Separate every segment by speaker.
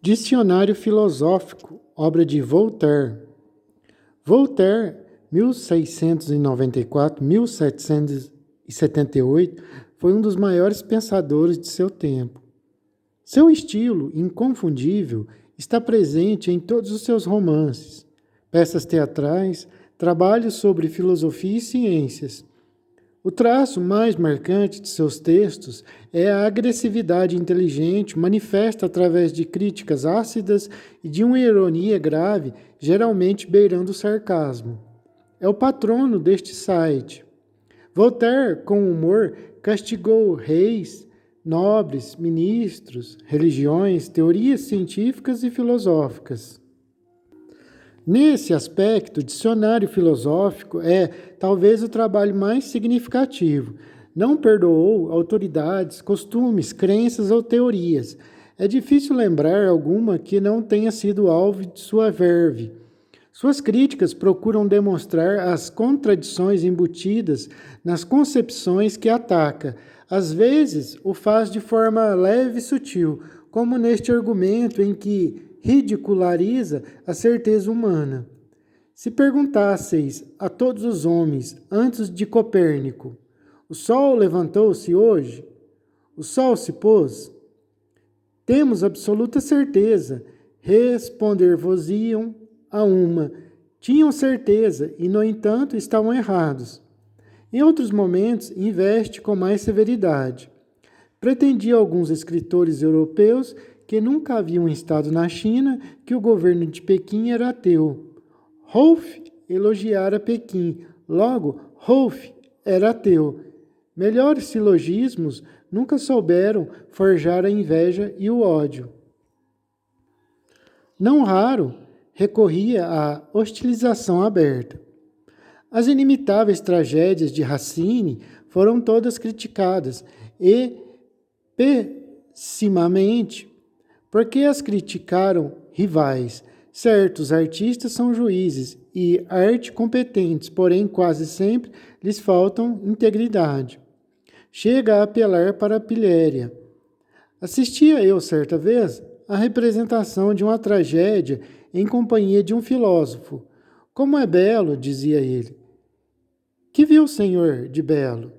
Speaker 1: Dicionário Filosófico, obra de Voltaire. Voltaire, 1694-1778, foi um dos maiores pensadores de seu tempo. Seu estilo inconfundível está presente em todos os seus romances, peças teatrais, trabalhos sobre filosofia e ciências. O traço mais marcante de seus textos é a agressividade inteligente, manifesta através de críticas ácidas e de uma ironia grave, geralmente beirando o sarcasmo. É o patrono deste site. Voltaire, com humor, castigou reis, nobres, ministros, religiões, teorias científicas e filosóficas. Nesse aspecto, o dicionário filosófico é talvez o trabalho mais significativo. Não perdoou autoridades, costumes, crenças ou teorias. É difícil lembrar alguma que não tenha sido alvo de sua verve. Suas críticas procuram demonstrar as contradições embutidas nas concepções que ataca. Às vezes, o faz de forma leve e sutil, como neste argumento em que ridiculariza a certeza humana. Se perguntasseis a todos os homens antes de Copérnico: o Sol levantou-se hoje? O Sol se pôs? Temos absoluta certeza. Responder-vos-iam a uma: tinham certeza e, no entanto, estavam errados. Em outros momentos, investe com mais severidade. Pretendia alguns escritores europeus que nunca haviam estado na China que o governo de Pequim era ateu. Rolfe elogiara Pequim, logo Rolfe era ateu. Melhores silogismos nunca souberam forjar a inveja e o ódio. Não raro, recorria à hostilização aberta. As inimitáveis tragédias de Racine foram todas criticadas e pessimamente, porque as criticaram rivais. Certos artistas são juízes e arte competentes, porém quase sempre lhes faltam integridade. Chega a apelar para a pilhéria. Assistia eu, certa vez, à representação de uma tragédia em companhia de um filósofo. Como é belo, dizia ele. Que viu o senhor de belo?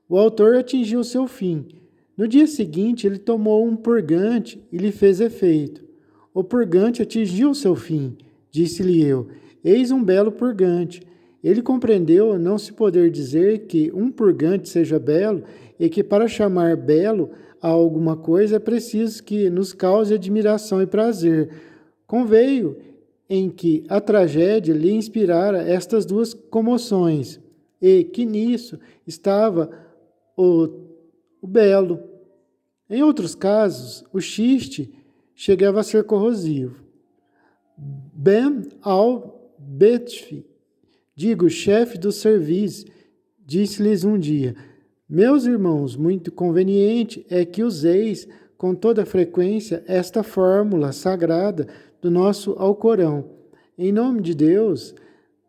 Speaker 1: O autor atingiu seu fim. No dia seguinte, ele tomou um purgante e lhe fez efeito. O purgante atingiu seu fim, disse-lhe eu. Eis um belo purgante. Ele compreendeu não se poder dizer que um purgante seja belo e que para chamar belo a alguma coisa é preciso que nos cause admiração e prazer. Conveio em que a tragédia lhe inspirara estas duas comoções e que nisso estava o belo. Em outros casos, o xiste chegava a ser corrosivo. Ben al-Betfi, digo, chefe do serviço, disse-lhes um dia: meus irmãos, muito conveniente é que useis com toda frequência esta fórmula sagrada do nosso Alcorão. Em nome de Deus,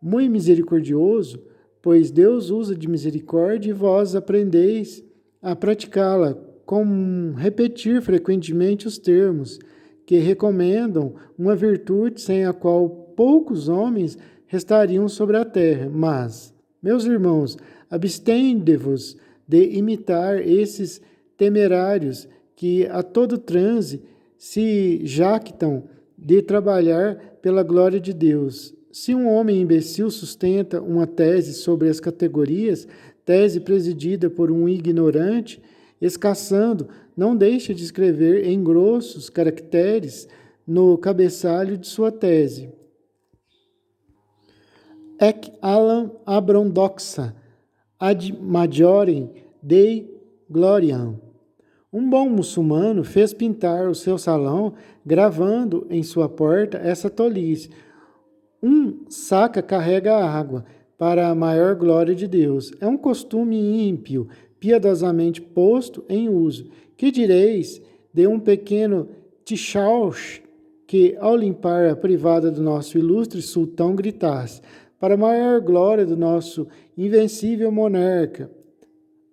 Speaker 1: muito misericordioso, pois Deus usa de misericórdia e vós aprendeis a praticá-la, com repetir frequentemente os termos que recomendam uma virtude sem a qual poucos homens restariam sobre a terra. Mas, meus irmãos, abstende-vos de imitar esses temerários que a todo transe se jactam de trabalhar pela glória de Deus. Se um homem imbecil sustenta uma tese sobre as categorias, tese presidida por um ignorante, escassando, não deixa de escrever em grossos caracteres no cabeçalho de sua tese. Ec alam abram doxa, ad majorem Dei gloriam. Um bom muçulmano fez pintar o seu salão, gravando em sua porta essa tolice: um saca carrega a água, para a maior glória de Deus. É um costume ímpio, piedosamente posto em uso. Que direis de um pequeno tchauch que, ao limpar a privada do nosso ilustre sultão, gritasse: para a maior glória do nosso invencível monarca?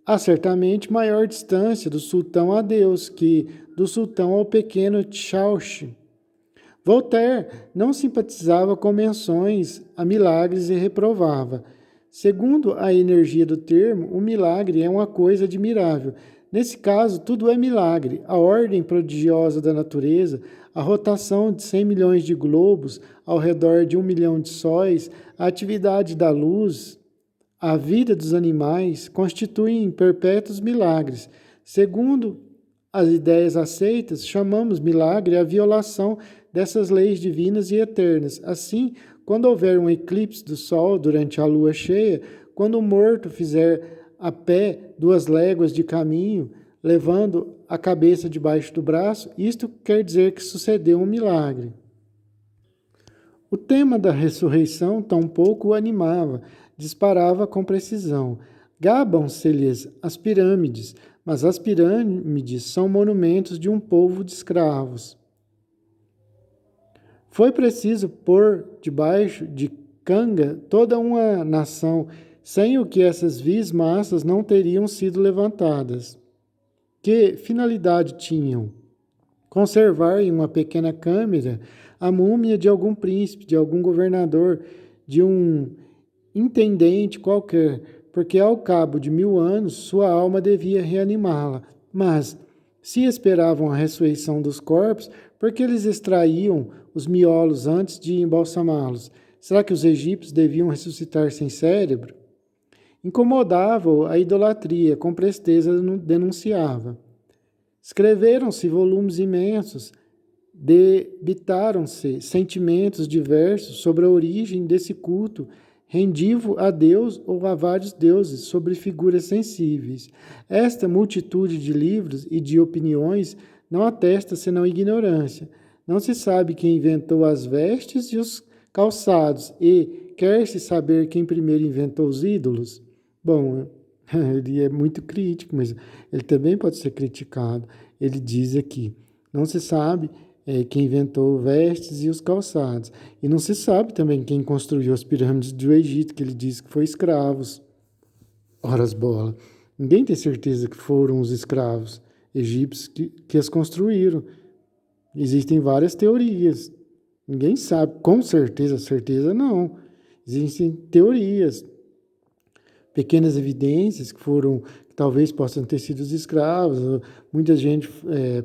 Speaker 1: Há certamente maior distância do sultão a Deus que do sultão ao pequeno tchauch. Voltaire não simpatizava com menções a milagres e reprovava. Segundo a energia do termo, um milagre é uma coisa admirável. Nesse caso, tudo é milagre. A ordem prodigiosa da natureza, a rotação de 100 milhões de globos ao redor de 1 milhão de sóis, a atividade da luz, a vida dos animais constituem perpétuos milagres. Segundo as ideias aceitas, chamamos milagre a violação dessas leis divinas e eternas. Assim, quando houver um eclipse do Sol durante a lua cheia, quando o morto fizer a pé 2 léguas de caminho, levando a cabeça debaixo do braço, isto quer dizer que sucedeu um milagre. O tema da ressurreição tampouco o animava, disparava com precisão. Gabam-se-lhes as pirâmides, mas as pirâmides são monumentos de um povo de escravos. Foi preciso pôr debaixo de canga toda uma nação, sem o que essas vis massas não teriam sido levantadas. Que finalidade tinham? Conservar em uma pequena câmara a múmia de algum príncipe, de algum governador, de um intendente qualquer, porque ao cabo de 1000 anos sua alma devia reanimá-la. Mas, se esperavam a ressurreição dos corpos, por que eles extraíam os miolos antes de embalsamá-los? Será que os egípcios deviam ressuscitar sem cérebro? Incomodava-o a idolatria, com presteza denunciava. Escreveram-se volumes imensos, debitaram-se sentimentos diversos sobre a origem desse culto, rendivo a Deus ou a vários deuses, sobre figuras sensíveis. Esta multitude de livros e de opiniões não atesta senão ignorância. Não se sabe quem inventou as vestes e os calçados, e quer-se saber quem primeiro inventou os ídolos? Bom, ele é muito crítico, mas ele também pode ser criticado. Ele diz aqui, não se sabe quem inventou vestes e os calçados. E não se sabe também quem construiu as pirâmides do Egito, que ele diz que foi escravos. Ora as bolas. Ninguém tem certeza que foram os escravos egípcios que as construíram. Existem várias teorias. Ninguém sabe, com certeza não. Existem teorias, pequenas evidências que talvez possam ter sido os escravos. Muita gente,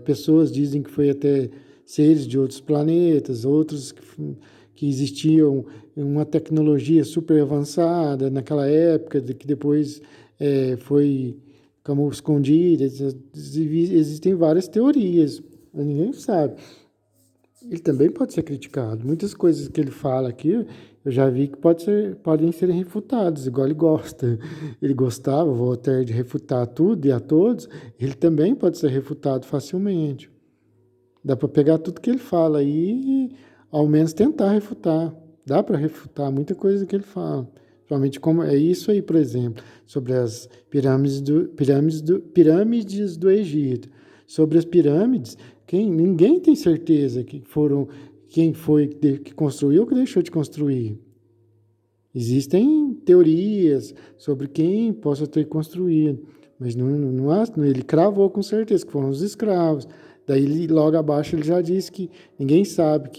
Speaker 1: pessoas dizem que foi até seres de outros planetas, outros que existiam uma tecnologia super avançada naquela época, que depois foi como escondida. Existem várias teorias, mas ninguém sabe. Ele também pode ser criticado. Muitas coisas que ele fala aqui, eu já vi que podem ser refutadas, igual ele gosta. Ele gostava, Voltaire, de refutar tudo e a todos, ele também pode ser refutado facilmente. Dá para pegar tudo que ele fala aí e, ao menos, tentar refutar. Dá para refutar muita coisa que ele fala. Principalmente como é isso aí, por exemplo, sobre as pirâmides do Egito. Sobre as pirâmides, ninguém tem certeza quem foi que construiu ou que deixou de construir. Existem teorias sobre quem possa ter construído, mas ele cravou com certeza que foram os escravos. Daí, logo abaixo, ele já disse que ninguém sabe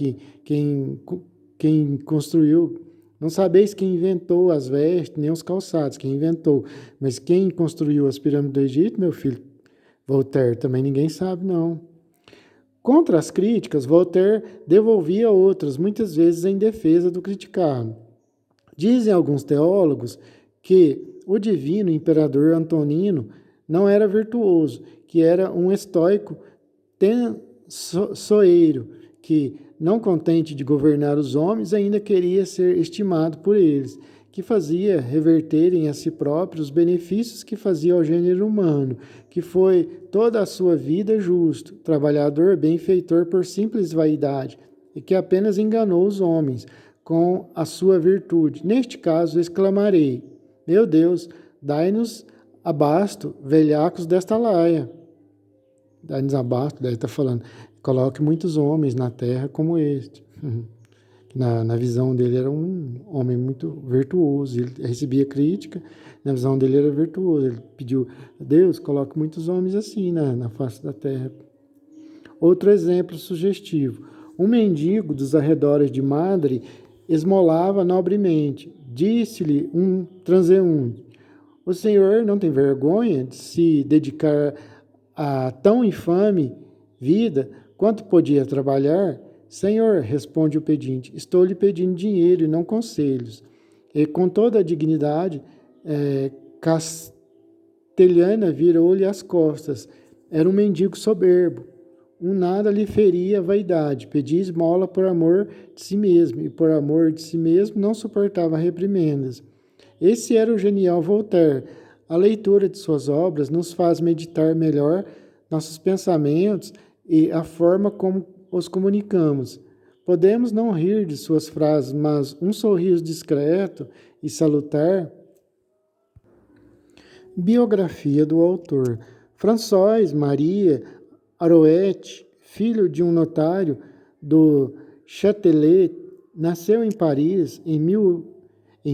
Speaker 1: quem construiu. Não sabeis quem inventou as vestes, nem os calçados, quem inventou. Mas quem construiu as pirâmides do Egito, meu filho, Voltaire, também ninguém sabe, não. Contra as críticas, Voltaire devolvia outras, muitas vezes em defesa do criticado. Dizem alguns teólogos que o divino imperador Antonino não era virtuoso, que era um estoico tensoeiro, que, não contente de governar os homens, ainda queria ser estimado por eles, que fazia reverterem a si próprio os benefícios que fazia ao gênero humano, que foi toda a sua vida justo, trabalhador, benfeitor por simples vaidade, e que apenas enganou os homens com a sua virtude. Neste caso, exclamarei, meu Deus, dai-nos abasto, velhacos desta laia. Dai-nos abasto, daí está falando, coloque muitos homens na terra como este. Na visão dele era um homem muito virtuoso, ele recebia crítica, na visão dele era virtuoso, ele pediu, Deus, coloque muitos homens assim na face da terra. Outro exemplo sugestivo, Um mendigo dos arredores de Madre esmolava nobremente. Disse-lhe um transeunte: o senhor não tem vergonha de se dedicar a tão infame vida quanto podia trabalhar? Senhor, responde o pedinte, estou lhe pedindo dinheiro e não conselhos. E com toda a dignidade, Castelhana virou-lhe as costas. Era um mendigo soberbo. Um nada lhe feria a vaidade. Pedia esmola por amor de si mesmo, e por amor de si mesmo não suportava reprimendas. Esse era o genial Voltaire. A leitura de suas obras nos faz meditar melhor nossos pensamentos e a forma como os comunicamos. Podemos não rir de suas frases, mas um sorriso discreto e salutar. Biografia do autor. François Maria Arouet, filho de um notário do Châtelet, nasceu em Paris em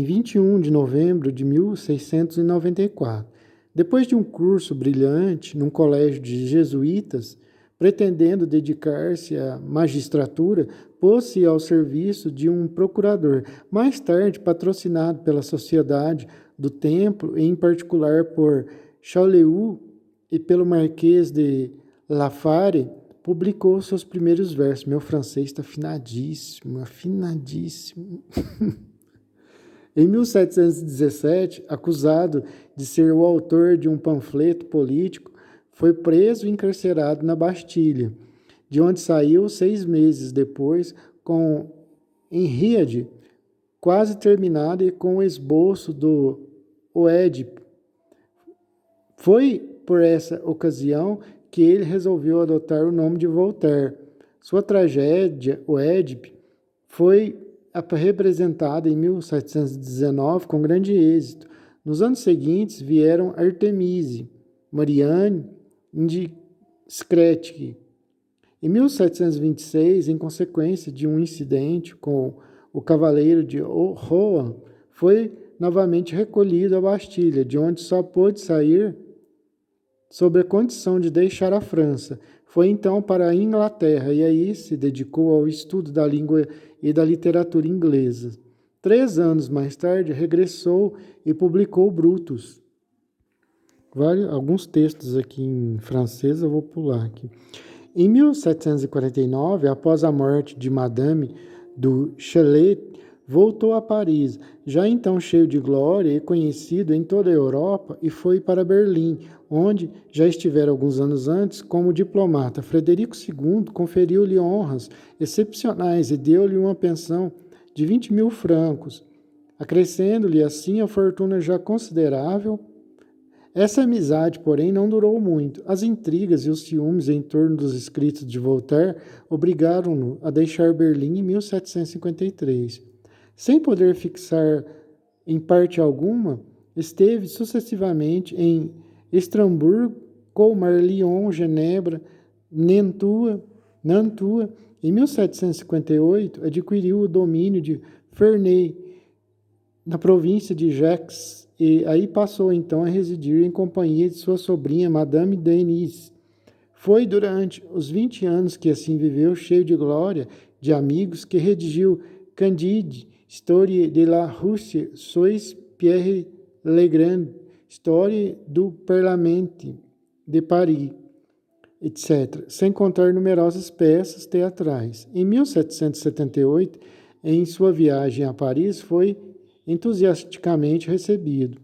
Speaker 1: 21 de novembro de 1694. Depois de um curso brilhante num colégio de jesuítas, pretendendo dedicar-se à magistratura, pôs-se ao serviço de um procurador, mais tarde patrocinado pela Sociedade do Templo, e em particular por Chaulieu e pelo Marquês de Lafare, publicou seus primeiros versos. Meu francês está afinadíssimo, afinadíssimo. Em 1717, acusado de ser o autor de um panfleto político, foi preso e encarcerado na Bastilha, de onde saiu 6 meses depois com Henriade quase terminada e com o esboço do Oedipo. Foi por essa ocasião que ele resolveu adotar o nome de Voltaire. Sua tragédia, O Édipe, foi representada em 1719 com grande êxito. Nos anos seguintes vieram Artemise, Marianne, Indiscrete. Em 1726, em consequência de um incidente com o cavaleiro de Rohan, foi novamente recolhido à Bastilha, de onde só pôde sair sob a condição de deixar a França. Foi então para a Inglaterra e aí se dedicou ao estudo da língua e da literatura inglesa. 3 anos mais tarde, regressou e publicou Brutus. Alguns textos aqui em francês eu vou pular aqui. Em 1749, após a morte de Madame du Châtelet, voltou a Paris, já então cheio de glória e conhecido em toda a Europa, e foi para Berlim, onde já estivera alguns anos antes como diplomata. Frederico II conferiu-lhe honras excepcionais e deu-lhe uma pensão de 20.000 francos, acrescendo-lhe assim a fortuna já considerável. Essa amizade, porém, não durou muito. As intrigas e os ciúmes em torno dos escritos de Voltaire obrigaram-no a deixar Berlim em 1753. Sem poder fixar em parte alguma, esteve sucessivamente em Estrasburgo, Colmar, Lyon, Genebra, Nantua. Em 1758, adquiriu o domínio de Ferney, na província de Gex, e aí passou então a residir em companhia de sua sobrinha, Madame Denise. Foi durante os 20 anos que assim viveu, cheio de glória, de amigos, que redigiu Candide, Histoire de la Russie, Soit Pierre Legrand, Histoire du Parlement de Paris, etc., sem contar numerosas peças teatrais. Em 1778, em sua viagem a Paris, foi entusiasticamente recebido.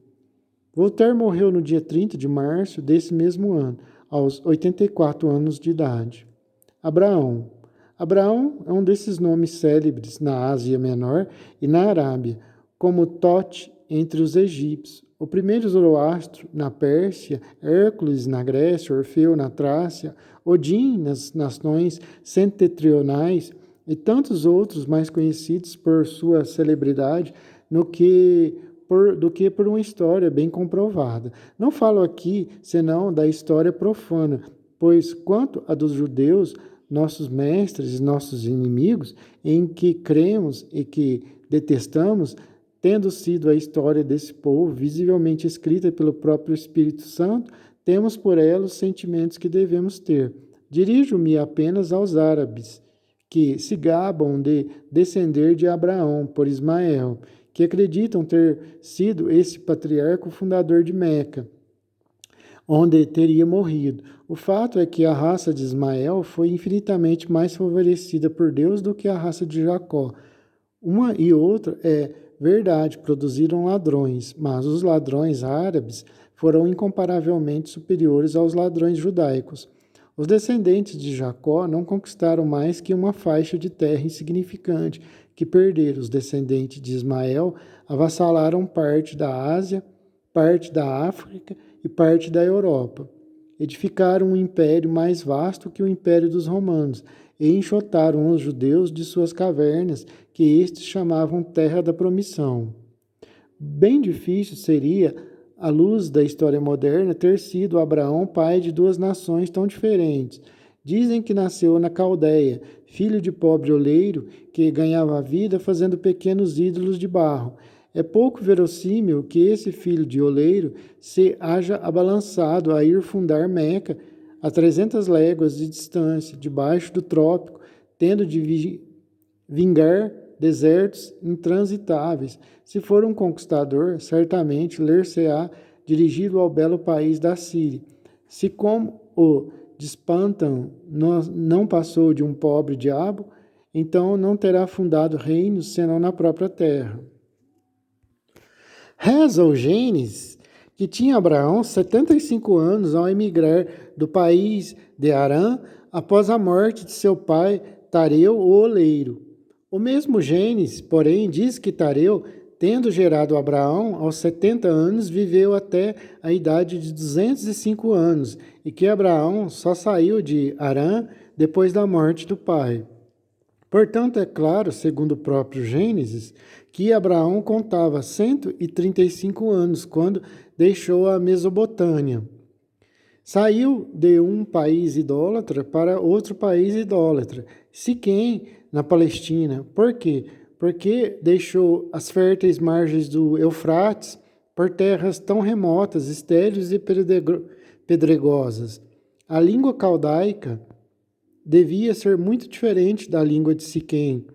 Speaker 1: Voltaire morreu no dia 30 de março desse mesmo ano, aos 84 anos de idade. Abraão. Abraão é um desses nomes célebres na Ásia Menor e na Arábia, como Tote entre os egípcios, o primeiro Zoroastro na Pérsia, Hércules na Grécia, Orfeu na Trácia, Odin nas nações setentrionais e tantos outros mais conhecidos por sua celebridade do que por uma história bem comprovada. Não falo aqui senão da história profana, pois quanto a dos judeus, nossos mestres e nossos inimigos, em que cremos e que detestamos, tendo sido a história desse povo visivelmente escrita pelo próprio Espírito Santo, temos por ela os sentimentos que devemos ter. Dirijo-me apenas aos árabes, que se gabam de descender de Abraão por Ismael, que acreditam ter sido esse patriarca o fundador de Meca, onde teria morrido. O fato é que a raça de Ismael foi infinitamente mais favorecida por Deus do que a raça de Jacó. Uma e outra é verdade, produziram ladrões, mas os ladrões árabes foram incomparavelmente superiores aos ladrões judaicos. Os descendentes de Jacó não conquistaram mais que uma faixa de terra insignificante que perderam. Os descendentes de Ismael avassalaram parte da Ásia, parte da África e parte da Europa. Edificaram um império mais vasto que o império dos romanos e enxotaram os judeus de suas cavernas, que estes chamavam Terra da Promissão. Bem difícil seria, à luz da história moderna, ter sido Abraão pai de duas nações tão diferentes. Dizem que nasceu na Caldeia, filho de pobre oleiro que ganhava a vida fazendo pequenos ídolos de barro. É pouco verossímil que esse filho de oleiro se haja abalançado a ir fundar Meca a 300 léguas de distância, debaixo do trópico, tendo de vingar desertos intransitáveis. Se for um conquistador, certamente ler-se-á dirigido ao belo país da Síria. Se como o despantam não passou de um pobre diabo, então não terá fundado reinos senão na própria terra. Reza o Gênesis que tinha Abraão 75 anos ao emigrar do país de Harã após a morte de seu pai Tareu, o oleiro. O mesmo Gênesis, porém, diz que Tareu, tendo gerado Abraão aos 70 anos, viveu até a idade de 205 anos e que Abraão só saiu de Harã depois da morte do pai. Portanto, é claro, segundo o próprio Gênesis, que Abraão contava 135 anos quando deixou a Mesopotâmia. Saiu de um país idólatra para outro país idólatra, Siquém, na Palestina. Por quê? Porque deixou as férteis margens do Eufrates por terras tão remotas, estéreis e pedregosas. A língua caldaica devia ser muito diferente da língua de Siquém.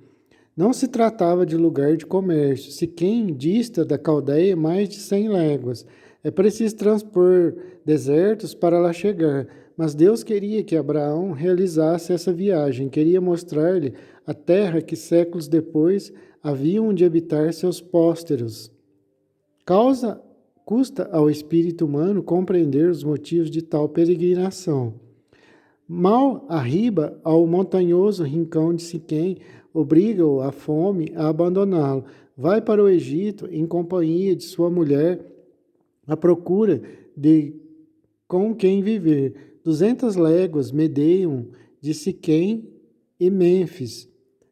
Speaker 1: Não se tratava de lugar de comércio. Siquém dista da Caldeia mais de 100 léguas. É preciso transpor desertos para lá chegar. Mas Deus queria que Abraão realizasse essa viagem. Queria mostrar-lhe a terra que séculos depois haviam de habitar seus pósteros. Custa ao espírito humano compreender os motivos de tal peregrinação. Mal arriba ao montanhoso rincão de Siquém, obriga-o a fome a abandoná-lo. Vai para o Egito em companhia de sua mulher, à procura de com quem viver. 200 léguas medeiam de Siquém e Mênfis.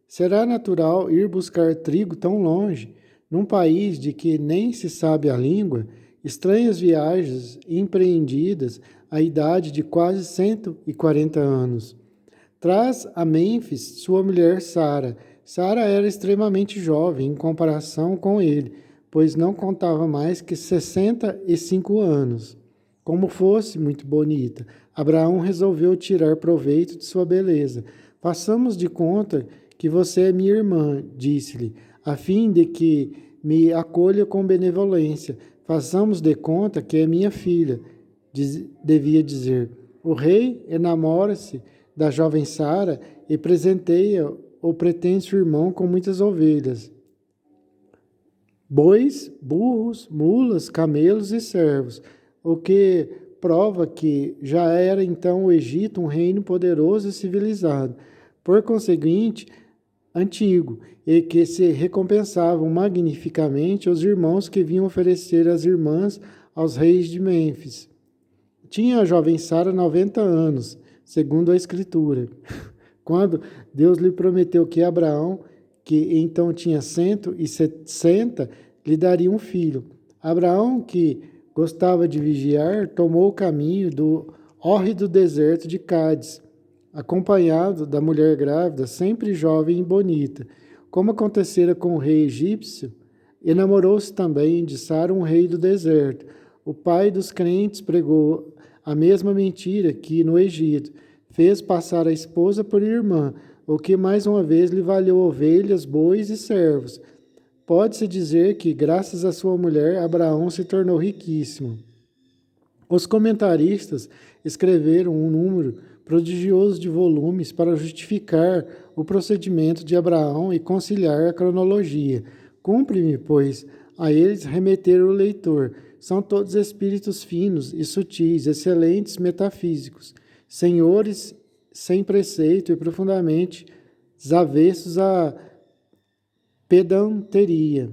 Speaker 1: Será natural ir buscar trigo tão longe, num país de que nem se sabe a língua? Estranhas viagens empreendidas à idade de quase 140 anos. Traz a Mênfis sua mulher Sara. Sara era extremamente jovem em comparação com ele, pois não contava mais que 65 anos. Como fosse muito bonita, Abraão resolveu tirar proveito de sua beleza. Façamos de conta que você é minha irmã, disse-lhe, a fim de que me acolha com benevolência. Façamos de conta que é minha filha, devia dizer. O rei enamora-se da jovem Sara e presenteia o pretenso irmão com muitas ovelhas, bois, burros, mulas, camelos e servos, o que prova que já era então o Egito um reino poderoso e civilizado, por conseguinte, antigo, e que se recompensavam magnificamente os irmãos que vinham oferecer as irmãs aos reis de Mênfis. Tinha a jovem Sara 90 anos, segundo a Escritura, quando Deus lhe prometeu que Abraão, que então tinha 160, lhe daria um filho. Abraão, que gostava de vigiar, tomou o caminho do hórrido deserto de Cádiz, acompanhado da mulher grávida, sempre jovem e bonita. Como acontecera com o rei egípcio, enamorou-se também de Sara, um rei do deserto. O pai dos crentes pregou a mesma mentira que no Egito. Fez passar a esposa por irmã, o que mais uma vez lhe valeu ovelhas, bois e servos. Pode-se dizer que, graças à sua mulher, Abraão se tornou riquíssimo. Os comentaristas escreveram um número prodigioso de volumes para justificar o procedimento de Abraão e conciliar a cronologia. Cumpre-me, pois, a eles remeter o leitor. São todos espíritos finos e sutis, excelentes metafísicos, senhores sem preceito e profundamente avessos à pedanteria.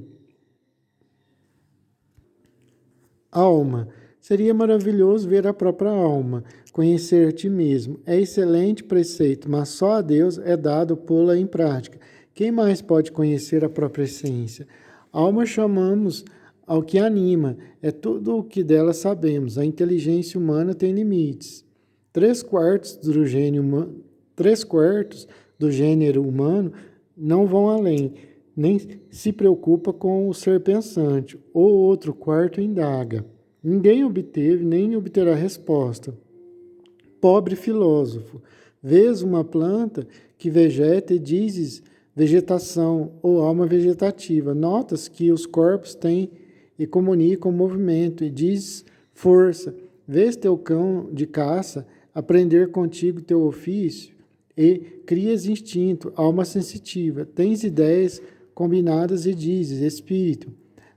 Speaker 1: Alma. Seria maravilhoso ver a própria alma, conhecer a ti mesmo. É excelente preceito, mas só a Deus é dado pô-la em prática. Quem mais pode conhecer a própria essência? Alma chamamos ao que anima, é tudo o que dela sabemos. A inteligência humana tem limites. 3/4 do gênero humano não vão além, nem se preocupa com o ser pensante. O outro quarto indaga. Ninguém obteve, nem obterá resposta. Pobre filósofo, vês uma planta que vegeta e dizes vegetação ou alma vegetativa. Notas que os corpos têm e comunicam movimento e dizes força. Vês teu cão de caça aprender contigo teu ofício e crias instinto, alma sensitiva. Tens ideias combinadas e dizes espírito.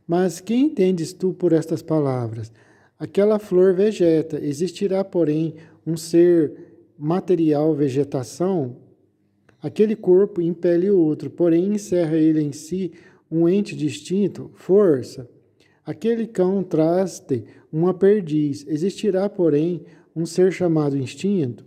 Speaker 1: Mas que entendes tu por estas palavras? Aquela flor vegeta, existirá, porém, um ser material vegetação? Aquele corpo impele outro, porém encerra ele em si um ente distinto, força. Aquele cão traz-te uma perdiz, existirá, porém, um ser chamado instinto?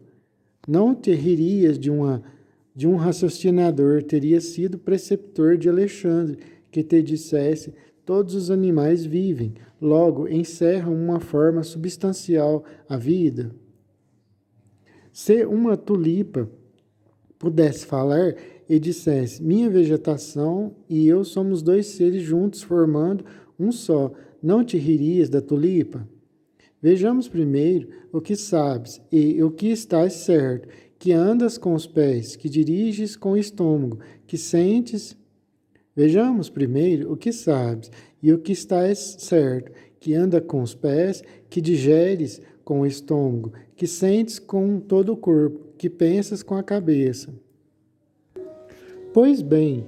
Speaker 1: Não te ririas de um raciocinador, teria sido preceptor de Alexandre, que te dissesse: todos os animais vivem, logo encerram uma forma substancial a vida. Se uma tulipa pudesse falar e dissesse: minha vegetação e eu somos dois seres juntos formando um só, não te ririas da tulipa? Vejamos primeiro o que sabes e o que estás certo, que andas com os pés, que diriges com o estômago, que sentes. Vejamos primeiro o que sabes e o que estás certo, que anda com os pés, que digeres com o estômago, que sentes com todo o corpo, que pensas com a cabeça. Pois bem,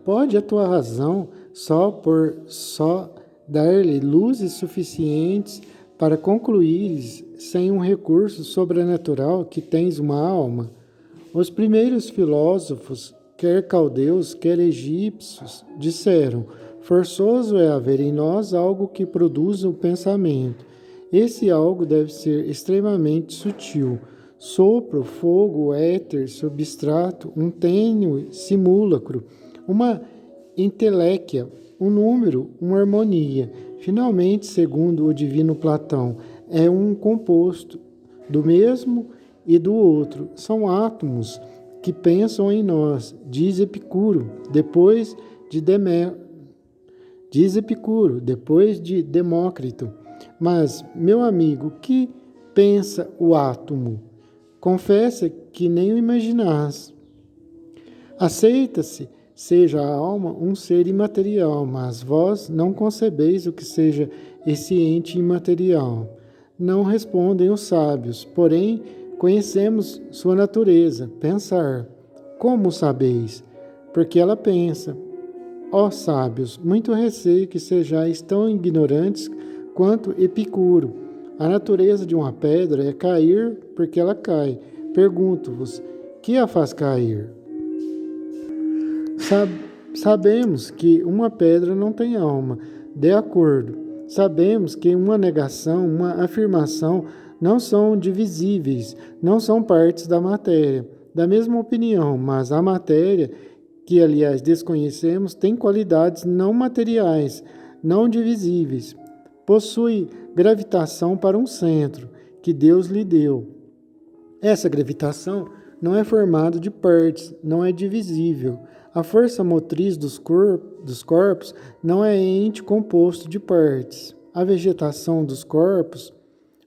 Speaker 1: pode a tua razão só dar-lhe luzes suficientes para concluires, sem um recurso sobrenatural, que tens uma alma? Os primeiros filósofos, quer caldeus, quer egípcios, disseram: forçoso é haver em nós algo que produza o pensamento. Esse algo deve ser extremamente sutil. Sopro, fogo, éter, substrato, um tênue simulacro, uma inteléquia, um número, uma harmonia. Finalmente, segundo o divino Platão, é um composto do mesmo e do outro. São átomos que pensam em nós, diz Epicuro, depois de Demócrito. Mas, meu amigo, que pensa o átomo? Confessa que nem o imaginás. Aceita-se, seja a alma um ser imaterial, mas vós não concebeis o que seja esse ente imaterial. Não respondem os sábios, porém conhecemos sua natureza, pensar. Como sabeis? Porque ela pensa. Ó sábios, muito receio que sejais tão ignorantes quanto Epicuro. A natureza de uma pedra é cair porque ela cai. Pergunto-vos, que a faz cair? Sabemos que uma pedra não tem alma, de acordo. Sabemos que uma negação, uma afirmação não são divisíveis, não são partes da matéria. Da mesma opinião, mas a matéria, que aliás desconhecemos, tem qualidades não materiais, não divisíveis. Possui gravitação para um centro, que Deus lhe deu. Essa gravitação não é formada de partes, não é divisível. A força motriz dos corpos não é ente composto de partes. A vegetação dos corpos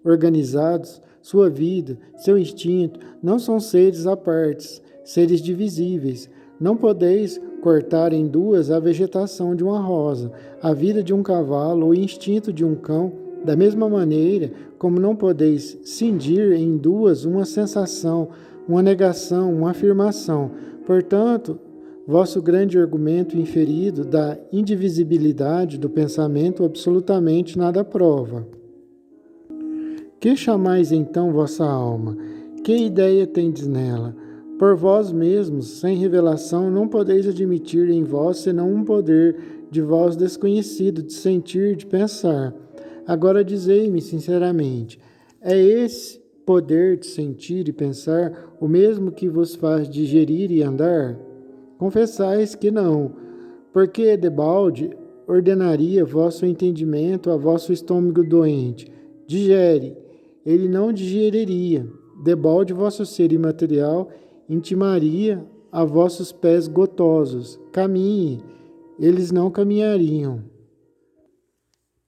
Speaker 1: organizados, sua vida, seu instinto, não são seres à partes, seres divisíveis. Não podeis cortar em duas a vegetação de uma rosa, a vida de um cavalo, o instinto de um cão, da mesma maneira como não podeis cindir em duas uma sensação, uma negação, uma afirmação. Portanto, vosso grande argumento inferido da indivisibilidade do pensamento absolutamente nada prova. Que chamais então vossa alma? Que ideia tendes nela? Por vós mesmos, sem revelação, não podeis admitir em vós senão um poder de vós desconhecido, de sentir, de pensar. Agora dizei-me sinceramente, é esse poder de sentir e pensar o mesmo que vos faz digerir e andar? Confessais que não, porque debalde ordenaria vosso entendimento a vosso estômago doente. Digere, ele não digeriria. Debalde vosso ser imaterial intimaria a vossos pés gotosos. Caminhe, eles não caminhariam.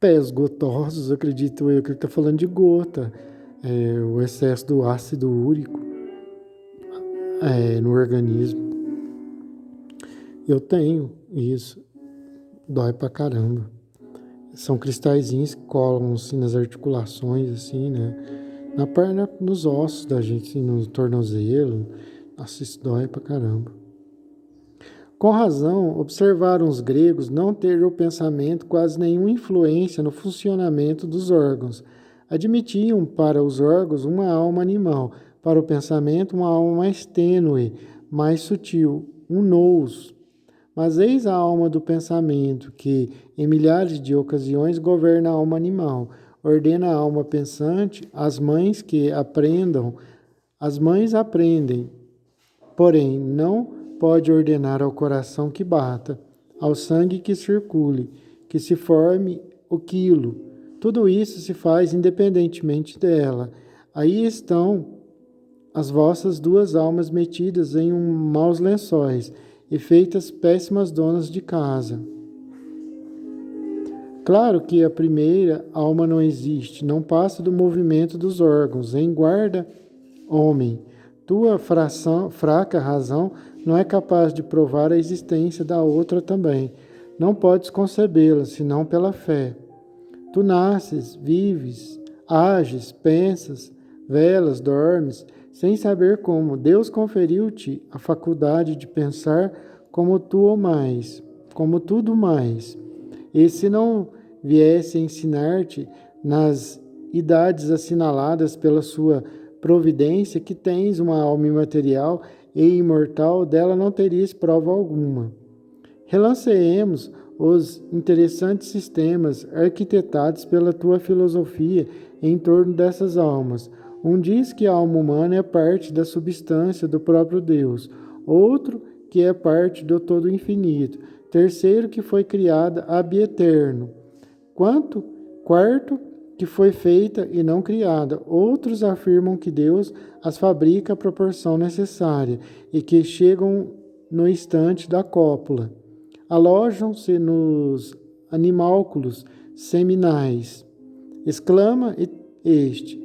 Speaker 1: Pés gotosos, acredito eu que ele está falando de gota, o excesso do ácido úrico no organismo. Eu tenho isso, dói pra caramba. São cristalzinhos que colam assim nas articulações, assim, né? Na perna, nos ossos da gente, assim, no tornozelo. Nossa, isso dói pra caramba. Com razão, observaram os gregos não ter o pensamento quase nenhuma influência no funcionamento dos órgãos. Admitiam para os órgãos uma alma animal, para o pensamento uma alma mais tênue, mais sutil, um nous. Mas eis a alma do pensamento, que, em milhares de ocasiões, governa a alma animal, ordena a alma pensante, as mães aprendem, porém, não pode ordenar ao coração que bata, ao sangue que circule, que se forme o quilo. Tudo isso se faz independentemente dela. Aí estão as vossas duas almas metidas em maus lençóis e feitas péssimas donas de casa. Claro que a primeira alma não existe, não passa do movimento dos órgãos. Em guarda, homem, tua fraca razão não é capaz de provar a existência da outra também. Não podes concebê-la, senão pela fé. Tu nasces, vives, ages, pensas, velas, dormes, sem saber como. Deus conferiu-te a faculdade de pensar como tu ou mais, como tudo mais. E se não viesse a ensinar-te nas idades assinaladas pela sua providência que tens uma alma imaterial e imortal, dela não terias prova alguma. Relanceemos os interessantes sistemas arquitetados pela tua filosofia em torno dessas almas. Um diz que a alma humana é parte da substância do próprio Deus, outro que é parte do todo infinito, terceiro que foi criada ab eterno, quarto que foi feita e não criada. Outros afirmam que Deus as fabrica à proporção necessária e que chegam no instante da cópula. Alojam-se nos animálculos seminais. Exclama este.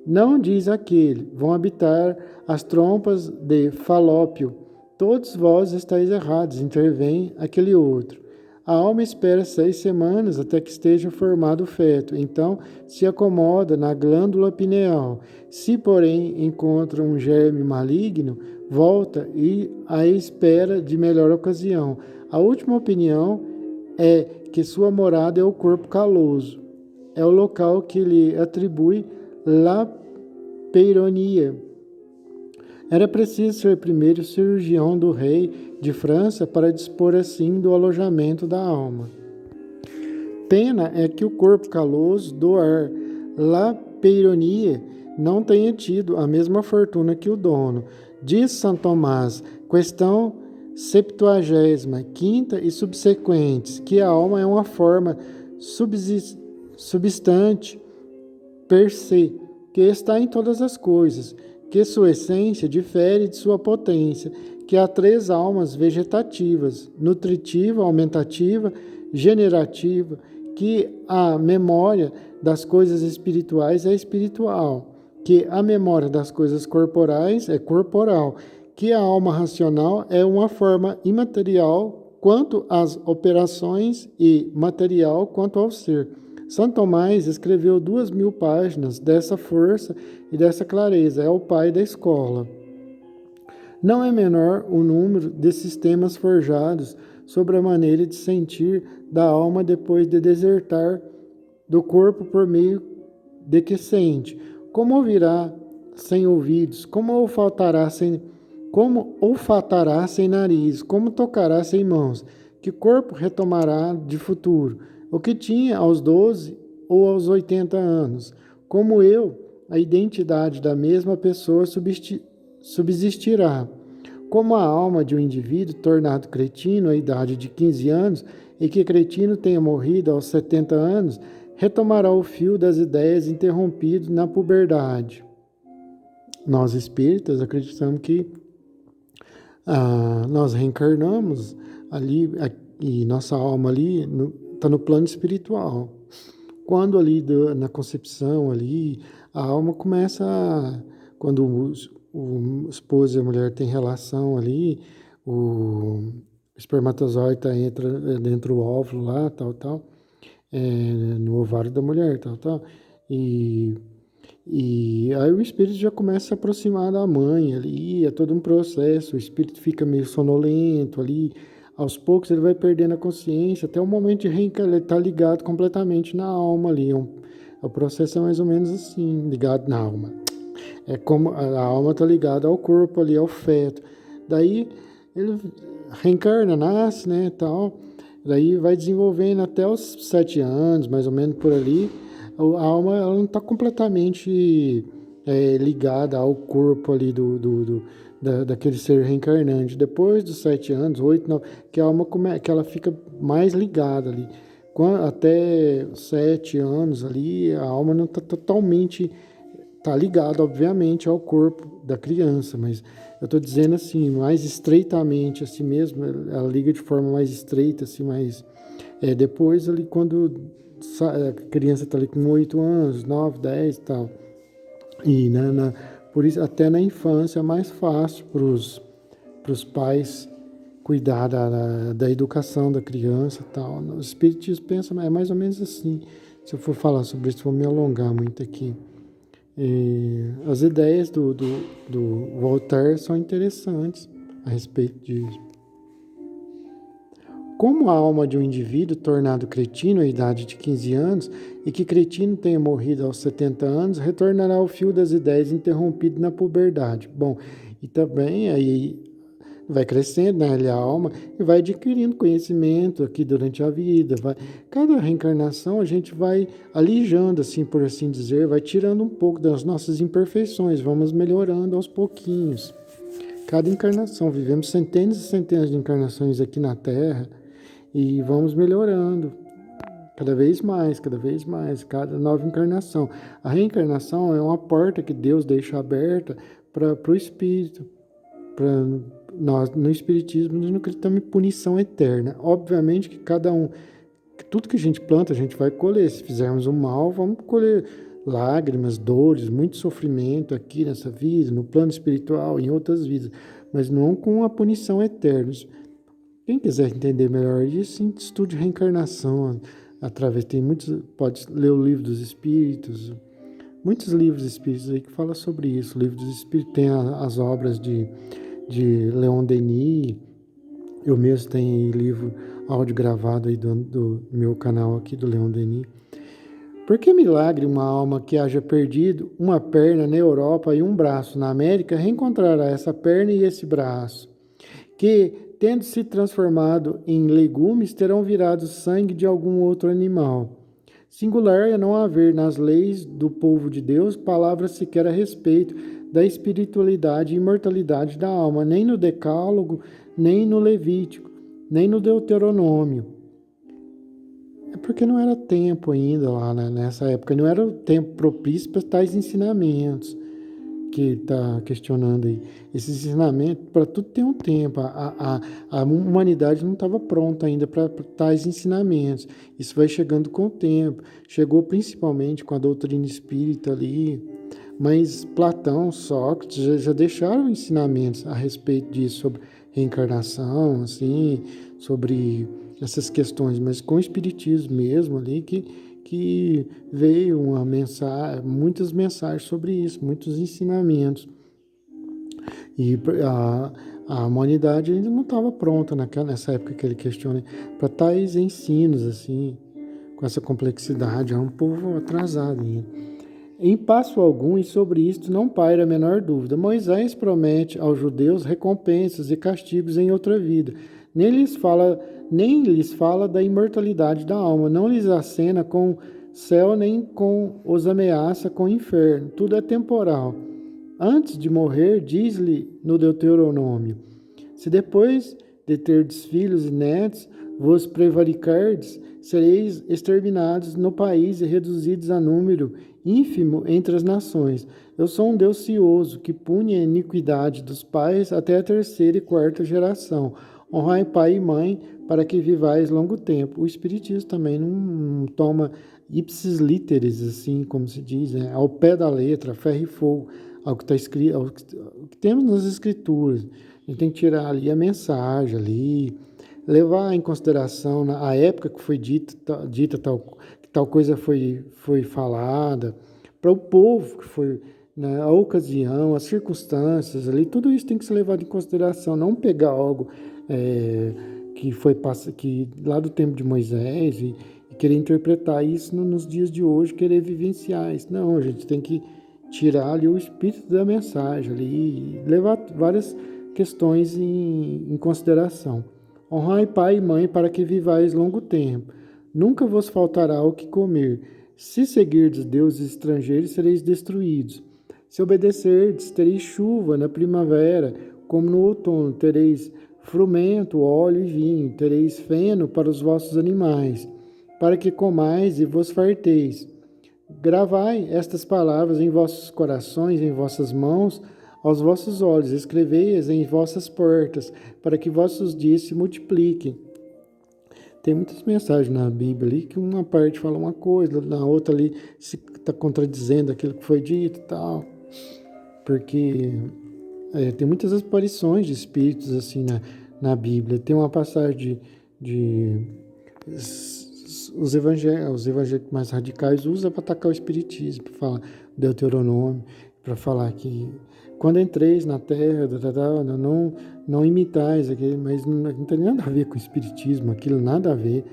Speaker 1: Não diz aquele. Vão habitar as trompas de Falópio. Todos vós estáis errados, intervém aquele outro. A alma espera 6 semanas até que esteja formado o feto, então se acomoda na glândula pineal. Se, porém, encontra um germe maligno, volta e a espera de melhor ocasião. A última opinião é que sua morada é o corpo caloso. É o local que lhe atribui La Peyronie. Era preciso ser primeiro cirurgião do rei de França para dispor assim do alojamento da alma. Pena é que o corpo caloso do ar, La Peyronie, não tenha tido a mesma fortuna que o dono. Diz São Tomás, questão 75ª e subsequentes, que a alma é uma forma substante per se, que está em todas as coisas, que sua essência difere de sua potência, que há 3 almas vegetativas, nutritiva, aumentativa, generativa, que a memória das coisas espirituais é espiritual, que a memória das coisas corporais é corporal, que a alma racional é uma forma imaterial quanto às operações e material quanto ao ser. São Tomás escreveu 2.000 páginas dessa força e dessa clareza. É o pai da escola. Não é menor o número de sistemas forjados sobre a maneira de sentir da alma depois de desertar do corpo por meio de que sente. Como ouvirá sem ouvidos? Como olfatará sem nariz? Como tocará sem mãos? Que corpo retomará de futuro? O que tinha aos 12 ou aos 80 anos? Como eu, a identidade da mesma pessoa subsistirá. Como a alma de um indivíduo tornado cretino à idade de 15 anos e que cretino tenha morrido aos 70 anos, retomará o fio das ideias interrompido na puberdade. Nós espíritas acreditamos que nós reencarnamos ali e nossa alma ali está no plano espiritual. Quando ali na concepção ali, a alma começa quando o esposo e a mulher têm relação ali, o espermatozoide entra dentro do óvulo lá, tal, no ovário da mulher, tal. E aí o espírito já começa a se aproximar da mãe ali, é todo um processo, o espírito fica meio sonolento ali, aos poucos ele vai perdendo a consciência, até o momento de reencarnar, ele está ligado completamente na alma ali, o processo é mais ou menos assim, ligado na alma. É como a alma está ligada ao corpo ali, ao feto. Daí ele reencarna, nasce, né, tal. Daí vai desenvolvendo até os 7 anos, mais ou menos por ali. A alma ela não está completamente ligada ao corpo ali daquele ser reencarnante. Depois dos 7 anos, 8, 9, que a alma que ela fica mais ligada ali. Até 7 anos ali, a alma não está totalmente ligada, obviamente, ao corpo da criança, mas eu estou dizendo assim, mais estreitamente, assim mesmo, ela liga de forma mais estreita, assim, mais... depois ali, quando a criança está ali com 8 anos, 9, 10 e tal, e por isso, até na infância, é mais fácil para os pais cuidar da educação da criança e tal. O espiritismo pensa, é mais ou menos assim. Se eu for falar sobre isso, vou me alongar muito aqui. As ideias do Voltaire são interessantes a respeito disso. Como a alma de um indivíduo tornado cretino à idade de 15 anos e que cretino tenha morrido aos 70 anos, retornará ao fio das ideias interrompido na puberdade. Bom, e também aí vai crescendo, né, a alma e vai adquirindo conhecimento aqui durante a vida. Cada reencarnação a gente vai alijando, assim por assim dizer, vai tirando um pouco das nossas imperfeições, vamos melhorando aos pouquinhos. Cada encarnação, vivemos centenas e centenas de encarnações aqui na Terra e vamos melhorando cada vez mais, cada nova encarnação. A reencarnação é uma porta que Deus deixa aberta para o espírito, nós, no Espiritismo, nós não acreditamos em punição eterna. Obviamente que tudo que a gente planta, a gente vai colher. Se fizermos o mal, vamos colher lágrimas, dores, muito sofrimento aqui nessa vida, no plano espiritual, em outras vidas, mas não com a punição eterna. Quem quiser entender melhor isso, estude reencarnação. Pode ler o Livro dos Espíritos, muitos livros espíritos aí que falam sobre isso. O Livro dos Espíritos tem as obras de Leon Denis. Eu mesmo tenho livro áudio gravado aí do meu canal aqui, do Leon Denis. Por que milagre uma alma que haja perdido uma perna na Europa e um braço na América reencontrará essa perna e esse braço? Que, tendo se transformado em legumes, terão virado sangue de algum outro animal. Singular é não haver nas leis do povo de Deus palavras sequer a respeito da espiritualidade e imortalidade da alma, nem no Decálogo, nem no Levítico, nem no Deuteronômio. É porque não era tempo ainda lá, né? Nessa época, não era o tempo propício para tais ensinamentos que está questionando aí. Esses ensinamentos, para tudo tem um tempo. A humanidade não estava pronta ainda para tais ensinamentos. Isso vai chegando com o tempo. Chegou principalmente com a doutrina espírita ali, Mas Platão, Sócrates já deixaram ensinamentos a respeito disso, sobre reencarnação, assim, sobre essas questões, mas com o espiritismo mesmo ali, que veio uma mensagem, muitas mensagens sobre isso, muitos ensinamentos. E a humanidade ainda não estava pronta nessa época que ele questiona para tais ensinos, assim, com essa complexidade. É um povo atrasado ainda. Em passo algum, e sobre isto não paira a menor dúvida, Moisés promete aos judeus recompensas e castigos em outra vida. Nem lhes fala da imortalidade da alma, não lhes acena com céu, nem os ameaça com inferno. Tudo é temporal. Antes de morrer, diz-lhe no Deuteronômio: se depois de terdes filhos e netos, vos prevaricardes, sereis exterminados no país e reduzidos a número ínfimo entre as nações. Eu sou um Deus cioso, que pune a iniquidade dos pais até a terceira e quarta geração. Honrai pai e mãe, para que vivais longo tempo. O Espiritismo também não toma ipsis literis, assim como se diz, né? Ao pé da letra, ferro e fogo, ao que está escrito, ao que temos nas Escrituras. A gente tem que tirar ali a mensagem ali, levar em consideração a época que foi dita tal coisa foi falada, para o povo que foi, né, a ocasião, as circunstâncias ali, tudo isso tem que ser levado em consideração, não pegar algo que lá do tempo de Moisés e querer interpretar isso nos dias de hoje, querer vivenciar isso. Não, a gente tem que tirar ali o espírito da mensagem ali e levar várias questões em consideração. Honrai pai e mãe para que vivais longo tempo. Nunca vos faltará o que comer. Se seguirdes deuses estrangeiros, sereis destruídos. Se obedecerdes, tereis chuva na primavera, como no outono. Tereis frumento, óleo e vinho. Tereis feno para os vossos animais, para que comais e vos farteis. Gravai estas palavras em vossos corações, em vossas mãos, aos vossos olhos, escrevei-as em vossas portas, para que vossos dias se multipliquem. Tem muitas mensagens na Bíblia ali que uma parte fala uma coisa, na outra ali está contradizendo aquilo que foi dito e tal. Porque tem muitas aparições de espíritos assim na Bíblia. Tem uma passagem os evangélicos mais radicais usam para atacar o espiritismo, para falar Deuteronômio, para falar que quando entreis na terra, não imitais, mas não tem nada a ver com o espiritismo, aquilo nada a ver.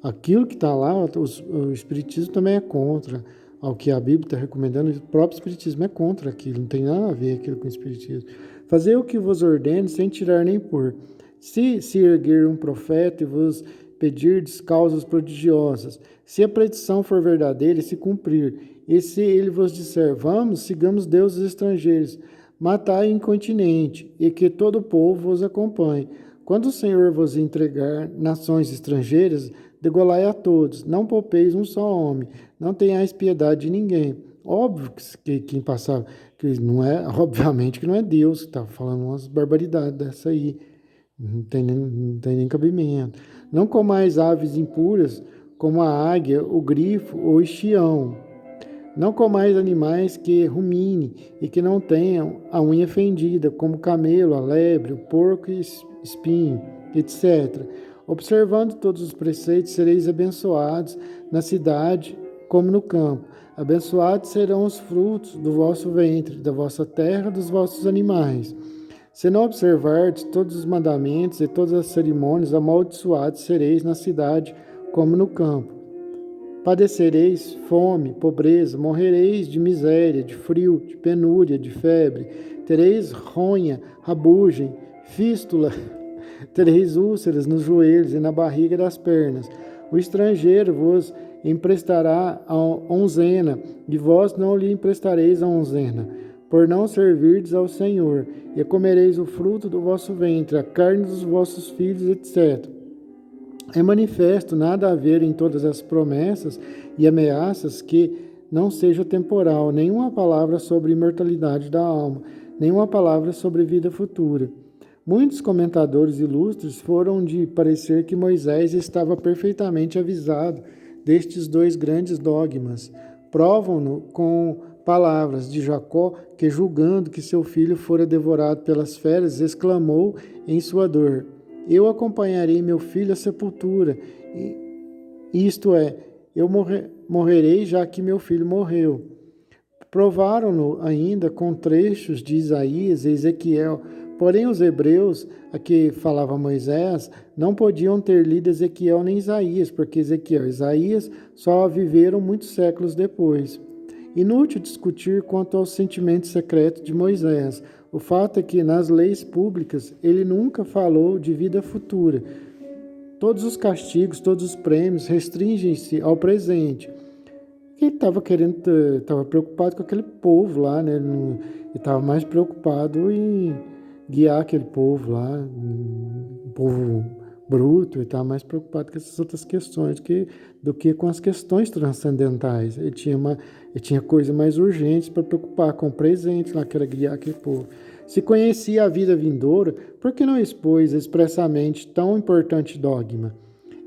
Speaker 1: Aquilo que está lá, o espiritismo também é contra ao que a Bíblia está recomendando, o próprio espiritismo é contra aquilo, não tem nada a ver aquilo com o espiritismo. Fazer o que vos ordene sem tirar nem pôr. Se erguer um profeta e vos pedirdes causas prodigiosas, se a predição for verdadeira e se cumprir, e se ele vos disser, vamos, sigamos deuses estrangeiros, matai incontinente, e que todo o povo vos acompanhe. Quando o Senhor vos entregar nações estrangeiras, degolai a todos, não poupeis um só homem, não tenhais piedade de ninguém. Óbvio que quem passava, que não é, obviamente que não é Deus que está falando umas barbaridades dessa aí, não tem nem cabimento. Não comais aves impuras, como a águia, o grifo ou o escião. Não comais animais que ruminem e que não tenham a unha fendida, como o camelo, a lebre, o porco e espinho, etc. Observando todos os preceitos, sereis abençoados na cidade como no campo. Abençoados serão os frutos do vosso ventre, da vossa terra, dos vossos animais. Se não observardes todos os mandamentos e todas as cerimônias, amaldiçoados sereis na cidade como no campo. Padecereis fome, pobreza, morrereis de miséria, de frio, de penúria, de febre. Tereis ronha, rabugem, fístula, tereis úlceras nos joelhos e na barriga das pernas. O estrangeiro vos emprestará a onzena, e vós não lhe emprestareis a onzena, por não servirdes ao Senhor, e comereis o fruto do vosso ventre, a carne dos vossos filhos, etc. É manifesto nada a ver em todas as promessas e ameaças que não seja temporal, nenhuma palavra sobre imortalidade da alma, nenhuma palavra sobre vida futura. Muitos comentadores ilustres foram de parecer que Moisés estava perfeitamente avisado destes dois grandes dogmas. Provam-no com palavras de Jacó, que julgando que seu filho fora devorado pelas feras, exclamou em sua dor: eu acompanharei meu filho à sepultura, isto é, eu morrerei já que meu filho morreu. Provaram-no ainda com trechos de Isaías e Ezequiel, porém os hebreus, a que falava Moisés, não podiam ter lido Ezequiel nem Isaías, porque Ezequiel e Isaías só viveram muitos séculos depois. Inútil discutir quanto aos sentimentos secretos de Moisés. O fato é que nas leis públicas ele nunca falou de vida futura. Todos os castigos, todos os prêmios restringem-se ao presente. Ele estava preocupado com aquele povo lá, né? Ele estava mais preocupado em guiar aquele povo lá, um povo bruto, ele estava mais preocupado com essas outras questões do que com as questões transcendentais. Ele tinha coisa mais urgente para preocupar com o presente lá, que era guiar aquele povo. Se conhecia a vida vindoura, por que não expôs expressamente tão importante dogma?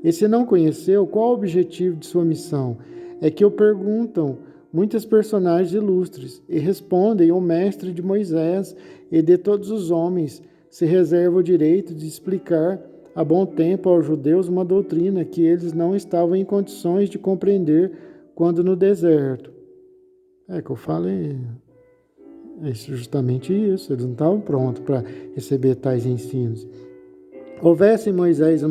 Speaker 1: E se não conheceu, qual o objetivo de sua missão? É que o perguntam muitos personagens ilustres e respondem o mestre de Moisés e de todos os homens se reserva o direito de explicar a bom tempo aos judeus uma doutrina que eles não estavam em condições de compreender quando no deserto. É que eu falo é justamente isso, eles não estavam prontos para receber tais ensinos. Houvesse Moisés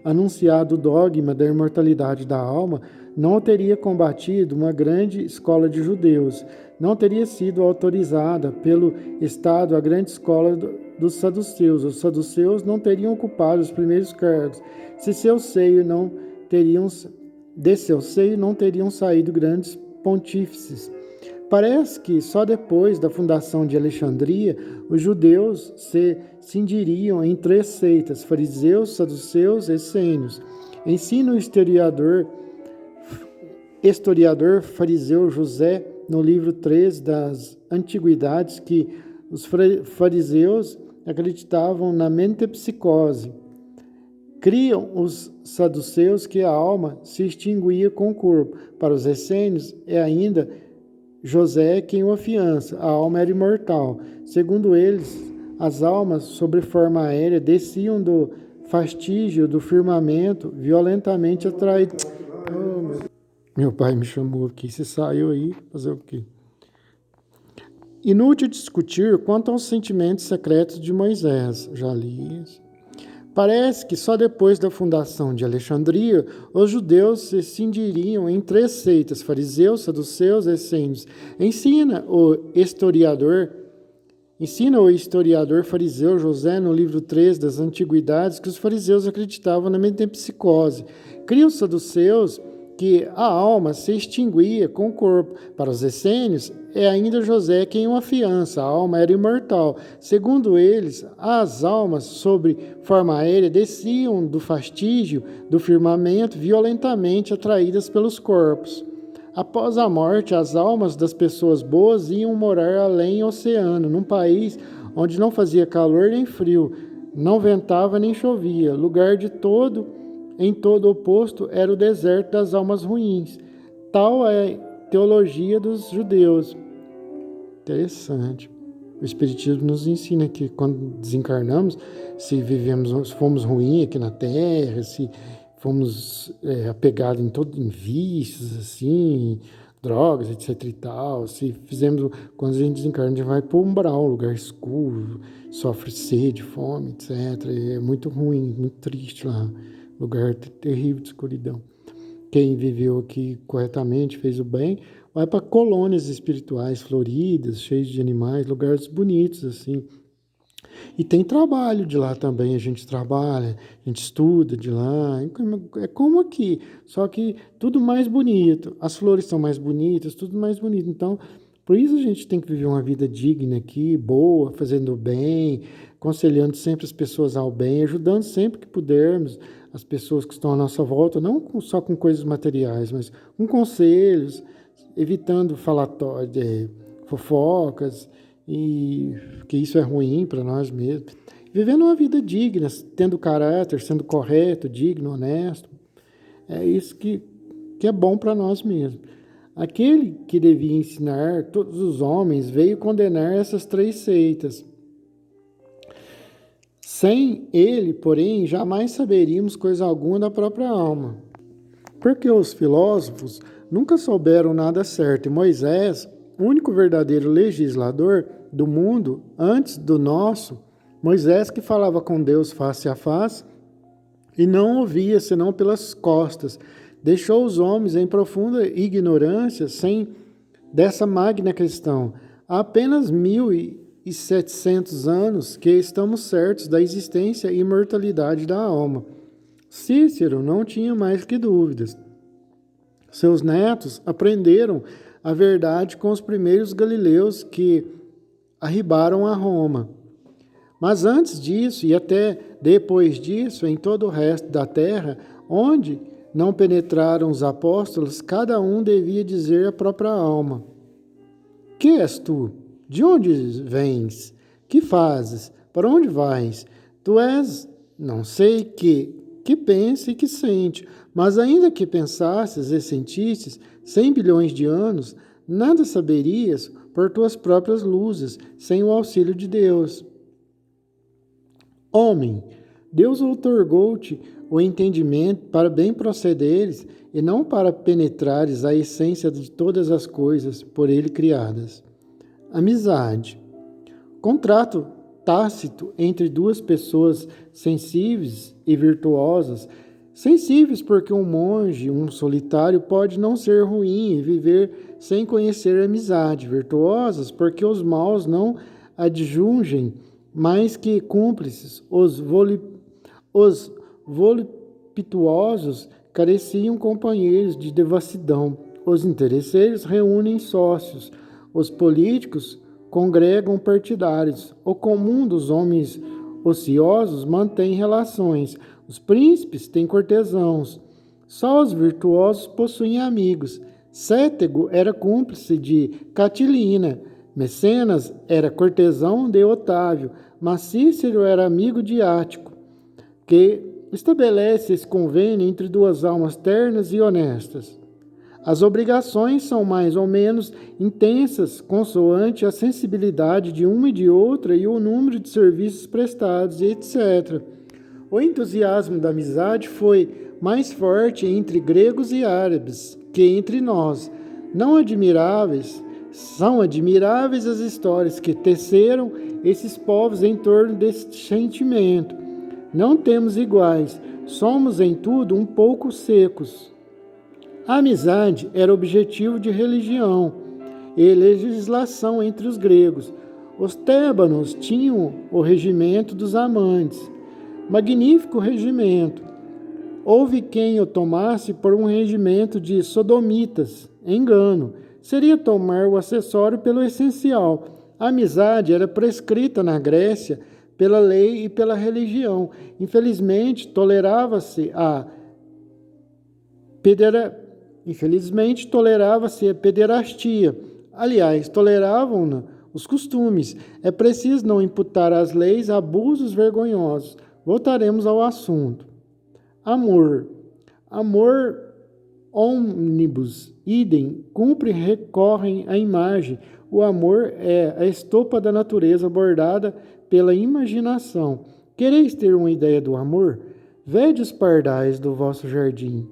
Speaker 1: anunciado o dogma da imortalidade da alma, não teria combatido uma grande escola de judeus, não teria sido autorizada pelo Estado a grande escola dos saduceus. Os saduceus não teriam ocupado os primeiros cargos, se de seu seio não teriam saído grandes pontífices. Parece que só depois da fundação de Alexandria, os judeus se cindiriam em 3 seitas: fariseus, saduceus e essênios. Ensina o historiador fariseu José, no livro 3 das Antiguidades, que os fariseus acreditavam na metempsicose. Criam os saduceus que a alma se extinguia com o corpo. Para os essênios, é ainda José quem o afiança, a alma era imortal. Segundo eles, as almas, sob forma aérea, desciam do fastígio do firmamento, violentamente atraídas. Meu pai me chamou aqui, você saiu aí, fazer o quê? Inútil discutir quanto aos sentimentos secretos de Moisés, já li isso. Parece que só depois da fundação de Alexandria, os judeus se cindiriam em 3 seitas: fariseus, saduceus e essênios. Ensina o historiador fariseu José, no livro 3 das Antiguidades, que os fariseus acreditavam na metempsicose. Cria os saduceus que a alma se extinguia com o corpo. Para os essênios, é ainda José quem o afiança, a alma era imortal. Segundo eles, as almas, sob forma aérea, desciam do fastígio do firmamento, violentamente atraídas pelos corpos. Após a morte, as almas das pessoas boas iam morar além do oceano, num país onde não fazia calor nem frio, não ventava nem chovia, lugar em todo oposto era o deserto das almas ruins. Tal é a teologia dos judeus. Interessante. O Espiritismo nos ensina que quando desencarnamos, se fomos ruins aqui na Terra, se fomos apegados em vícios, assim, drogas, etc e tal, quando a gente desencarna, a gente vai para o umbral, um lugar escuro, sofre sede, fome, etc. É muito ruim, muito triste lá. Lugar terrível de escuridão. Quem viveu aqui corretamente, fez o bem, vai para colônias espirituais floridas, cheias de animais, lugares bonitos, assim. E tem trabalho de lá também, a gente trabalha, a gente estuda de lá, é como aqui, só que tudo mais bonito, as flores são mais bonitas, tudo mais bonito. Então, por isso a gente tem que viver uma vida digna aqui, boa, fazendo bem, aconselhando sempre as pessoas ao bem, ajudando sempre que pudermos as pessoas que estão à nossa volta, não só com coisas materiais, mas com conselhos, evitando fofocas, e que isso é ruim para nós mesmos. Vivendo uma vida digna, tendo caráter, sendo correto, digno, honesto. É isso que é bom para nós mesmos. Aquele que devia ensinar todos os homens veio condenar essas três seitas. Sem ele, porém, jamais saberíamos coisa alguma da própria alma. Porque os filósofos nunca souberam nada certo, e Moisés, o único verdadeiro legislador do mundo antes do nosso, Moisés que falava com Deus face a face e não ouvia senão pelas costas, deixou os homens em profunda ignorância sem dessa magna questão. Há apenas 1.700 anos que estamos certos da existência e imortalidade da alma. Cícero não tinha mais que dúvidas. Seus netos aprenderam a verdade com os primeiros galileus que arribaram a Roma. Mas antes disso, e até depois disso, em todo o resto da terra, onde não penetraram os apóstolos, cada um devia dizer à própria alma: que és tu? De onde vens? Que fazes? Para onde vais? Tu és, não sei que pensa e que sente, mas ainda que pensasses e sentisses 100 bilhões de anos, nada saberias por tuas próprias luzes, sem o auxílio de Deus. Homem, Deus outorgou-te o entendimento para bem procederes e não para penetrares a essência de todas as coisas por ele criadas. Amizade. Contrato tácito entre duas pessoas sensíveis e virtuosas. Sensíveis porque um monge, um solitário, pode não ser ruim e viver sem conhecer a amizade. Virtuosas porque os maus não adjungem mais que cúmplices. Os voluptuosos careciam companheiros de devassidão. Os interesseiros reúnem sócios. Os políticos congregam partidários. O comum dos homens ociosos mantém relações. Os príncipes têm cortesãos. Só os virtuosos possuem amigos. Cétego era cúmplice de Catilina. Mecenas era cortesão de Otávio. Mas Cícero era amigo de Ático, que estabelece esse convênio entre duas almas ternas e honestas. As obrigações são mais ou menos intensas, consoante a sensibilidade de uma e de outra e o número de serviços prestados, etc. O entusiasmo da amizade foi mais forte entre gregos e árabes que entre nós. São admiráveis as histórias que teceram esses povos em torno desse sentimento. Não temos iguais, somos em tudo um pouco secos. A amizade era objetivo de religião e legislação entre os gregos. Os tébanos tinham o regimento dos amantes. Magnífico regimento. Houve quem o tomasse por um regimento de sodomitas. Engano. Seria tomar o acessório pelo essencial. A amizade era prescrita na Grécia pela lei e pela religião. Infelizmente, tolerava-se a pederastia. Aliás, toleravam-na os costumes. É preciso não imputar às leis abusos vergonhosos. Voltaremos ao assunto. Amor. Amor omnibus idem. Cumpre e recorrem à imagem. O amor é a estopa da natureza bordada pela imaginação. Quereis ter uma ideia do amor? Vede os pardais do vosso jardim.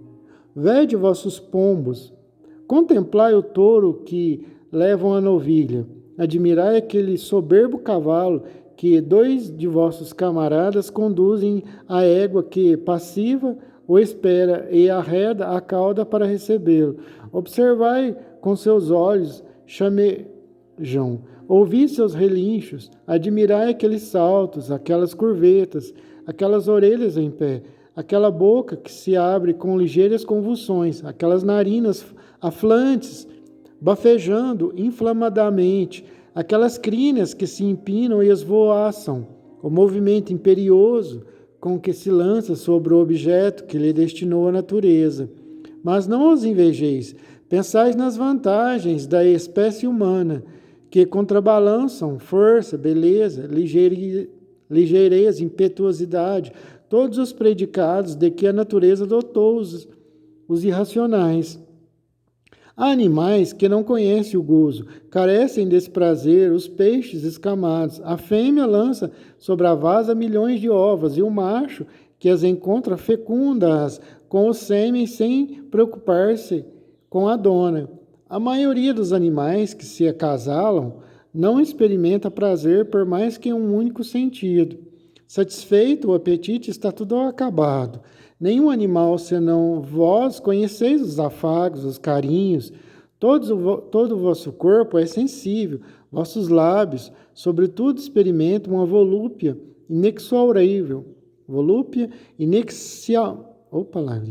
Speaker 1: Vede vossos pombos. Contemplai o touro que levam a novilha. Admirai aquele soberbo cavalo que 2 de vossos camaradas conduzem a égua que, passiva, o espera e arreda a cauda para recebê-lo. Observai com seus olhos, chamejam. Ouvi seus relinchos. Admirai aqueles saltos, aquelas curvetas, aquelas orelhas em pé, aquela boca que se abre com ligeiras convulsões, aquelas narinas aflantes, bafejando inflamadamente, aquelas crinas que se empinam e esvoaçam, o movimento imperioso com que se lança sobre o objeto que lhe destinou a natureza. Mas não os invejeis, pensais nas vantagens da espécie humana, que contrabalançam força, beleza, ligeireza, impetuosidade, todos os predicados de que a natureza dotou os irracionais. Há animais que não conhecem o gozo, carecem desse prazer, os peixes escamados. A fêmea lança sobre a vasa milhões de ovos, e o macho, que as encontra, fecunda-as com o sêmen sem preocupar-se com a dona. A maioria dos animais que se acasalam não experimenta prazer por mais que um único sentido. Satisfeito o apetite, está tudo acabado. Nenhum animal, senão vós, conheceis os afagos, os carinhos. Todo o vosso corpo é sensível, vossos lábios, sobretudo, experimentam uma volúpia inexaurível. Volúpia inexaurível. Opa, lá.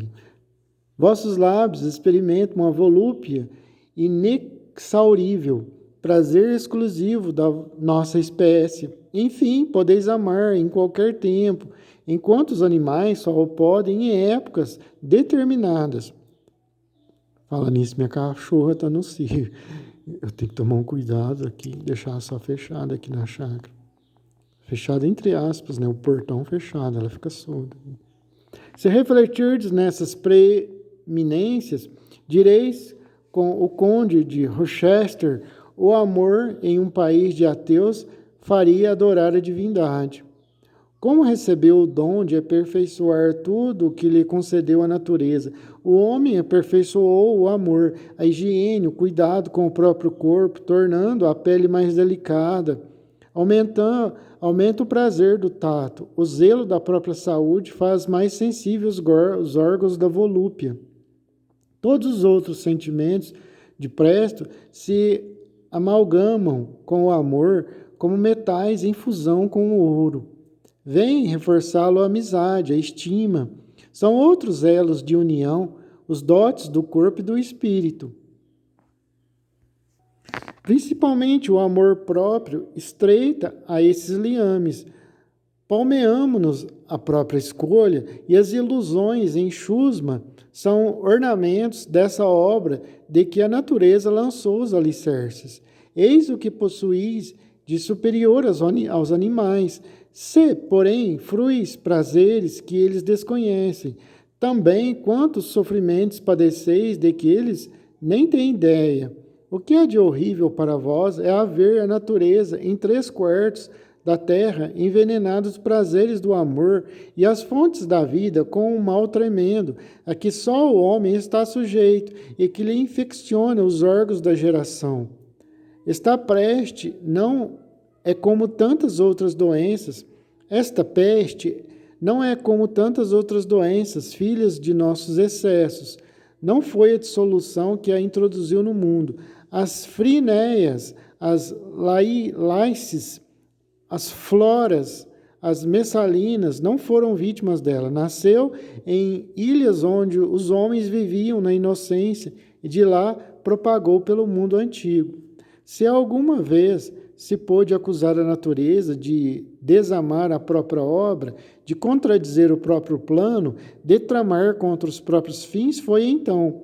Speaker 1: Vossos lábios experimentam uma volúpia inexaurível, prazer exclusivo da nossa espécie. Enfim, podeis amar em qualquer tempo, enquanto os animais só o podem em épocas determinadas. Fala nisso, minha cachorra está no cio. Eu tenho que tomar um cuidado aqui, deixar só fechada aqui na chácara. Fechada entre aspas, né? O portão fechado, ela fica surda. Se refletirdes nessas preeminências, direis com o conde de Rochester: o amor em um país de ateus faria adorar a divindade. Como recebeu o dom de aperfeiçoar tudo o que lhe concedeu a natureza, o homem aperfeiçoou o amor, a higiene, o cuidado com o próprio corpo, tornando a pele mais delicada. Aumenta o prazer do tato. O zelo da própria saúde faz mais sensíveis os órgãos da volúpia. Todos os outros sentimentos, de presto, se amalgamam com o amor como metais em fusão com o ouro. Vem reforçá-lo a amizade, a estima. São outros elos de união, os dotes do corpo e do espírito. Principalmente o amor próprio estreita a esses liames. Palmeamo-nos a própria escolha, e as ilusões em chusma são ornamentos dessa obra de que a natureza lançou os alicerces. Eis o que possuís de superior aos animais. Se, porém, fruis prazeres que eles desconhecem, também quantos sofrimentos padeceis de que eles nem têm ideia. O que há de horrível para vós é haver a natureza em 3/4 da terra envenenada dos prazeres do amor e as fontes da vida com um mal tremendo, a que só o homem está sujeito e que lhe infecciona os órgãos da geração. Esta peste não é como tantas outras doenças. Esta peste não é como tantas outras doenças, filhas de nossos excessos. Não foi a dissolução que a introduziu no mundo. As frinéias, as laices, as floras, as messalinas não foram vítimas dela. Nasceu em ilhas onde os homens viviam na inocência e de lá propagou pelo mundo antigo. Se alguma vez se pôde acusar a natureza de desamar a própria obra, de contradizer o próprio plano, de tramar contra os próprios fins, foi então.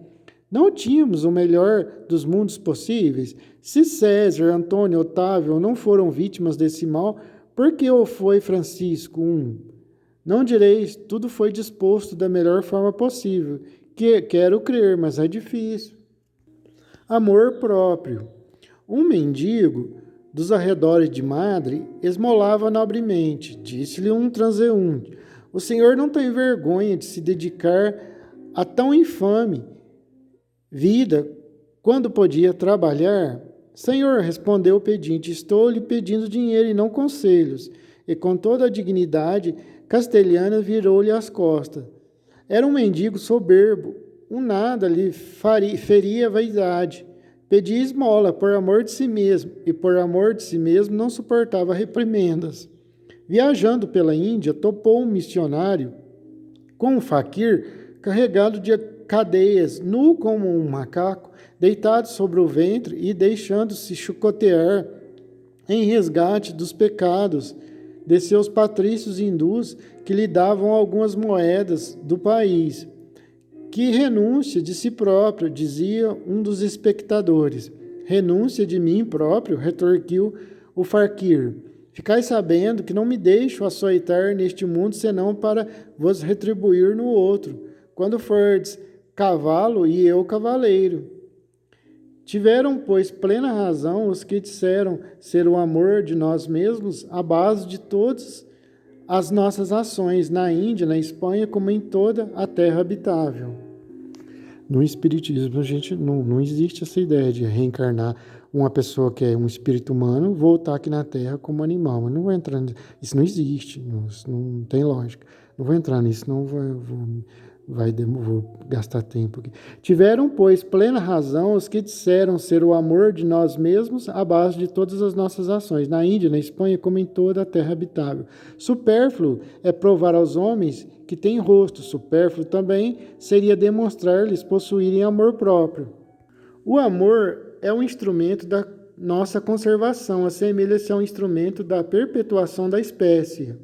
Speaker 1: Não tínhamos o melhor dos mundos possíveis? Se César, Antônio, Otávio não foram vítimas desse mal, por que o foi Francisco I? Não direis, tudo foi disposto da melhor forma possível. Quero crer, mas é difícil. Amor próprio. Um mendigo dos arredores de Madre esmolava nobremente. Disse-lhe um transeunte: o senhor não tem vergonha de se dedicar a tão infame vida quando podia trabalhar? Senhor, respondeu o pedinte, estou lhe pedindo dinheiro e não conselhos. E com toda a dignidade castelhana virou-lhe as costas. Era um mendigo soberbo, um nada lhe feria vaidade. Pedia esmola por amor de si mesmo, e por amor de si mesmo não suportava reprimendas. Viajando pela Índia, topou um missionário com um faquir carregado de cadeias, nu como um macaco, deitado sobre o ventre e deixando-se chicotear em resgate dos pecados de seus patrícios hindus que lhe davam algumas moedas do país. Que renúncia de si próprio, dizia um dos espectadores. Renúncia de mim próprio, retorquiu o faquir. Ficai sabendo que não me deixo açoitar neste mundo, senão para vos retribuir no outro, quando fordes cavalo e eu cavaleiro. Tiveram, pois, plena razão os que disseram ser o amor de nós mesmos a base de todas as nossas ações, na Índia, na Espanha, como em toda a terra habitável. No Espiritismo, a gente não existe essa ideia de reencarnar uma pessoa que é um espírito humano, voltar aqui na Terra como animal. Mas não vou entrar nisso. Isso não existe, isso não tem lógica. Não vou entrar nisso, não vou gastar tempo aqui. Tiveram, pois, plena razão os que disseram ser o amor de nós mesmos a base de todas as nossas ações, na Índia, na Espanha, como em toda a terra habitável. Supérfluo é provar aos homens que têm rosto, supérfluo também seria demonstrar-lhes possuírem amor próprio. O amor é um instrumento da nossa conservação, assemelha-se a um instrumento da perpetuação da espécie.